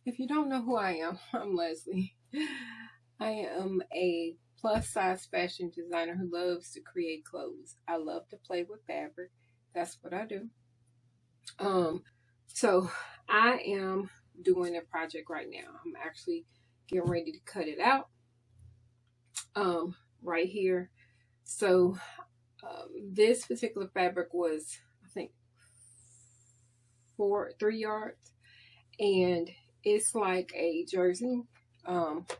If you don't know who I am, I'm Leslie. I am a plus size fashion designer who loves to create clothes. I love to play with fabric. That's what I do. Um, so I am doing a project right now. I'm actually getting ready to cut it out. Right here. So this particular fabric was, I think, 3 yards, and it's like a jersey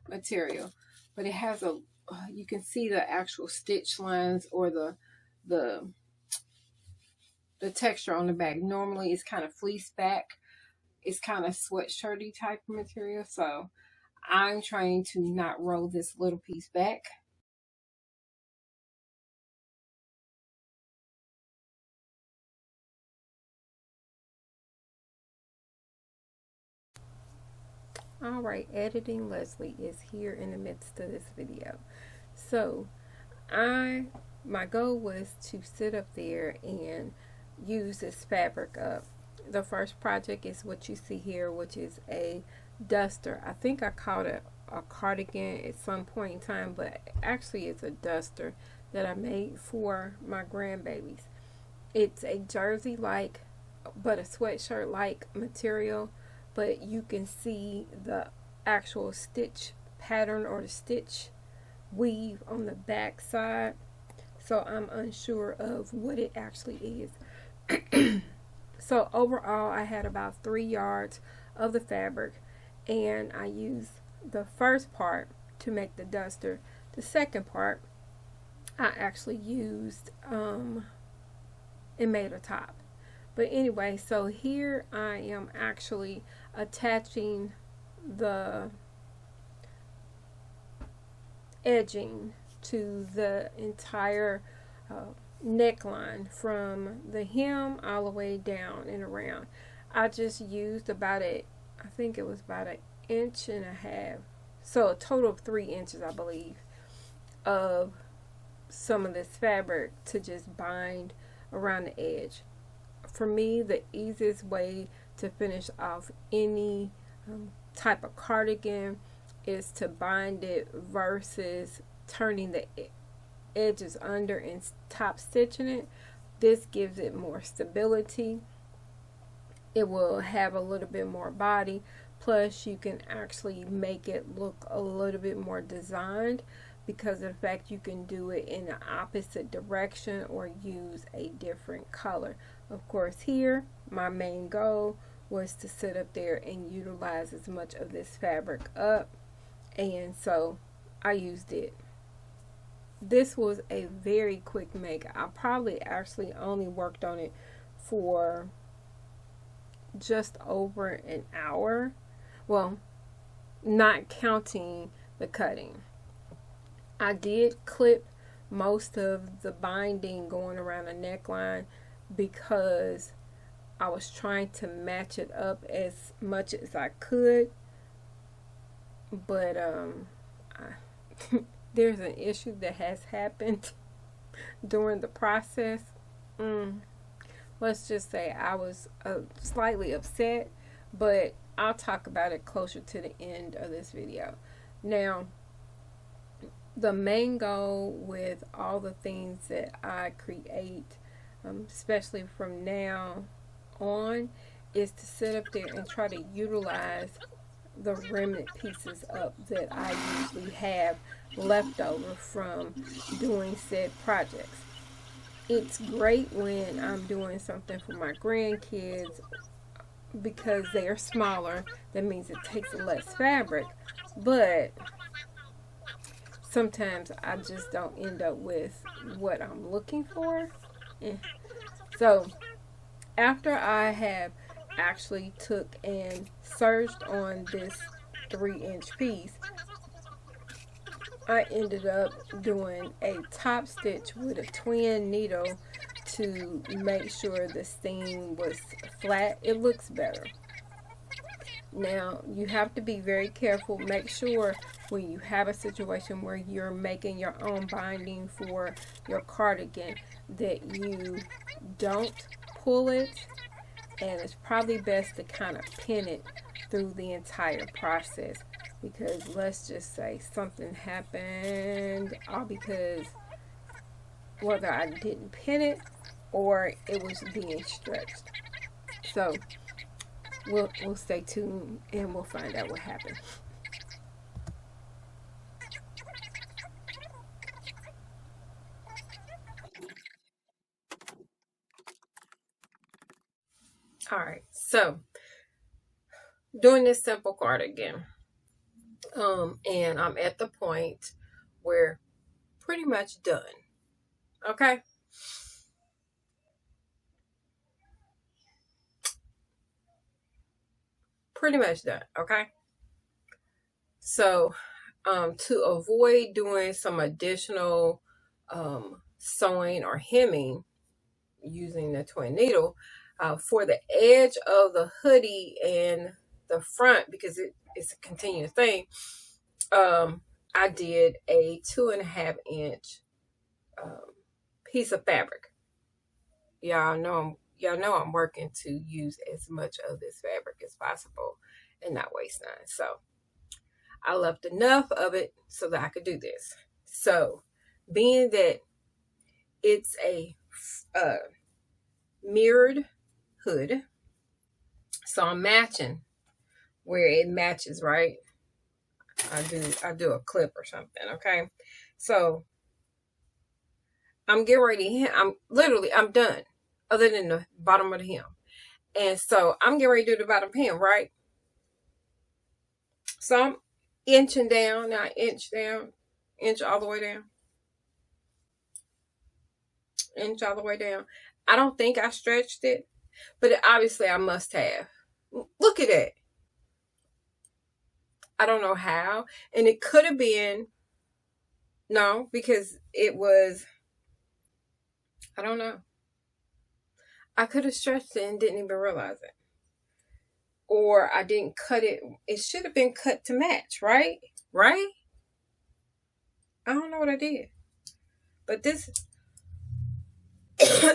material, but it has a you can see the actual stitch lines or the the texture on the back. Normally it's kind of fleece back, it's kind of sweatshirty type of material, so I'm trying to not roll this little piece back. All right, editing Leslie is here in the midst of this video. So my goal was to sit up there and use this fabric up. The first project is what you see here, which is a duster. I think I called it a cardigan at some point in time, but actually it's a duster that I made for my grandbabies. It's a jersey like, but a sweatshirt like material, but you can see the actual stitch pattern or the stitch weave on the back side. So I'm unsure of what it actually is. So overall I had about 3 yards of the fabric, and I used the first part to make the duster. The second part I actually used and made a top. But anyway, so here I am actually attaching the edging to the entire neckline from the hem all the way down and around. I just used about I think it was about 1.5 inches, so a total of 3 inches, I believe, of some of this fabric to just bind around the edge. For me, the easiest way to finish off any type of cardigan is to bind it versus turning the edges under and top stitching it. This gives it more stability. It will have a little bit more body, plus you can actually make it look a little bit more designed because of the fact you can do it in the opposite direction or use a different color. Of course, here my main goal was to sit up there and utilize as much of this fabric up, and so I used it. This was a very quick make. I probably actually only worked on it for just over an hour. Well, not counting the cutting. I did clip most of the binding going around the neckline because I was trying to match it up as much as I could, but there's an issue that has happened during the process. Let's just say I was slightly upset, but I'll talk about it closer to the end of this video. Now, the main goal with all the things that I create, especially from now on, is to sit up there and try to utilize the remnant pieces up that I usually have left over from doing said projects. It's great when I'm doing something for my grandkids because they are smaller. That means it takes less fabric, but sometimes I just don't end up with what I'm looking for. So after I have actually took and serged on this 3-inch piece, I ended up doing a top stitch with a twin needle to make sure the seam was flat. It looks better. Now, you have to be very careful. Make sure when you have a situation where you're making your own binding for your cardigan that you don't pull it, and it's probably best to kind of pin it through the entire process, because let's just say something happened all because whether I didn't pin it or it was being stretched. So we'll stay tuned and we'll find out what happened. All right, so doing this simple cardigan, and I'm at the point where pretty much done. Okay, pretty much done. Okay, so to avoid doing some additional sewing or hemming using the twin needle for the edge of the hoodie and the front, because it's a continuous thing, I did a 2.5 inch piece of fabric. Y'all know I'm working to use as much of this fabric as possible and not waste none. So I left enough of it so that I could do this. So being that it's a mirrored hood, so I'm matching where it matches, right? I do a clip or something, okay? So I'm getting ready. I'm done, other than the bottom of the hem. And so I'm getting ready to do the bottom hem, right? So I'm inching down, now inch down, inch all the way down, inch all the way down. I don't think I stretched it, but obviously I must have. Look at it. I don't know how. And it could have been, no, because it was, I don't know. I could have stretched it and didn't even realize it. Or I didn't cut it. It should have been cut to match, right? Right? I don't know what I did. But this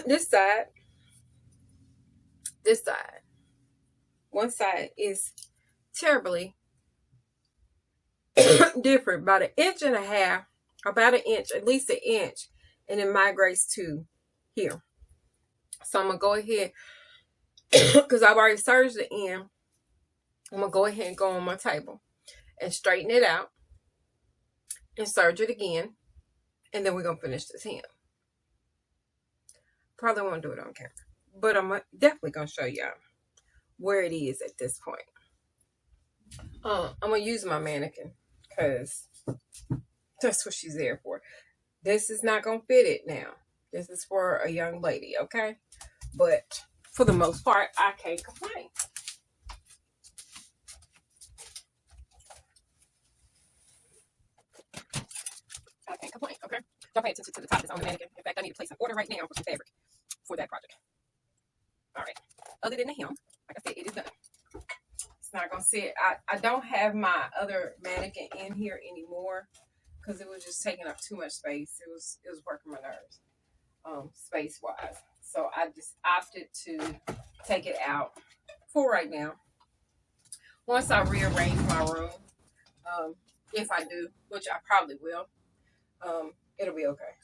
this side, one side is terribly different, about 1.5 inches, about an inch, at least 1 inch, and it migrates to here. So I'm gonna go ahead, because I've already serged the end. I'm gonna go ahead and go on my table and straighten it out and serge it again, and then we're gonna finish this hem. Probably won't do it on camera, but I'm definitely gonna show y'all where it is at this point. I'm gonna use my mannequin because that's what she's there for. This is not gonna fit it now. This is for a young lady, okay? But for the most part, I can't complain. I can't complain, okay? Don't pay attention to the top that's on the mannequin. In fact, I need to place an order right now for some fabric for that project. All right. Other than the hem, like I said, it is done. It's not gonna sit. I don't have my other mannequin in here anymore because it was just taking up too much space. It was working my nerves, space wise. So I just opted to take it out for right now. Once I rearrange my room, if I do, which I probably will, it'll be okay.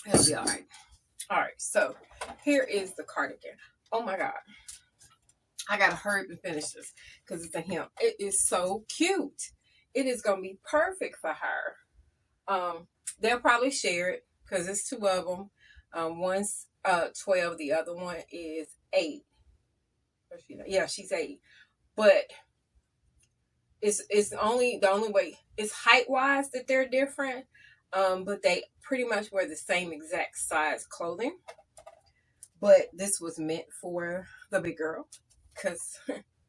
It'll be all right. All right, so here is the cardigan. Oh my God. I gotta hurry to finish this because it's a hem. It is so cute. It is gonna be perfect for her. They'll probably share it because it's 2 of them. One's 12, the other one is 8. Yeah, she's 8. But it's only the only way, it's height wise that they're different. But they pretty much wear the same exact size clothing. But this was meant for the big girl because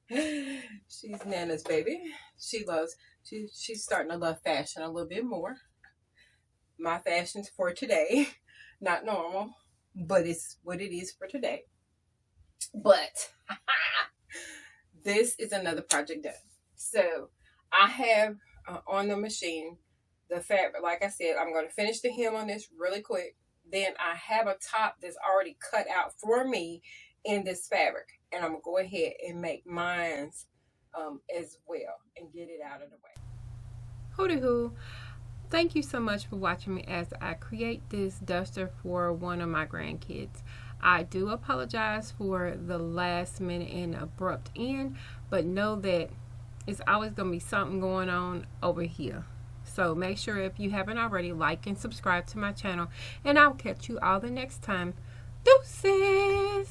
she's Nana's baby. She's starting to love fashion a little bit more. My fashion's for today, not normal, but it's what it is for today. But this is another project done. So I have on the machine the fabric. Like I said, I'm going to finish the hem on this really quick. Then I have a top that's already cut out for me in this fabric. and I'm going to go ahead and make mines as well and get it out of the way. Hooty hoo. Thank you so much for watching me as I create this duster for one of my grandkids. I do apologize for the last minute and abrupt end, but know that it's always going to be something going on over here. So make sure, if you haven't already, like and subscribe to my channel, and I'll catch you all the next time. Deuces!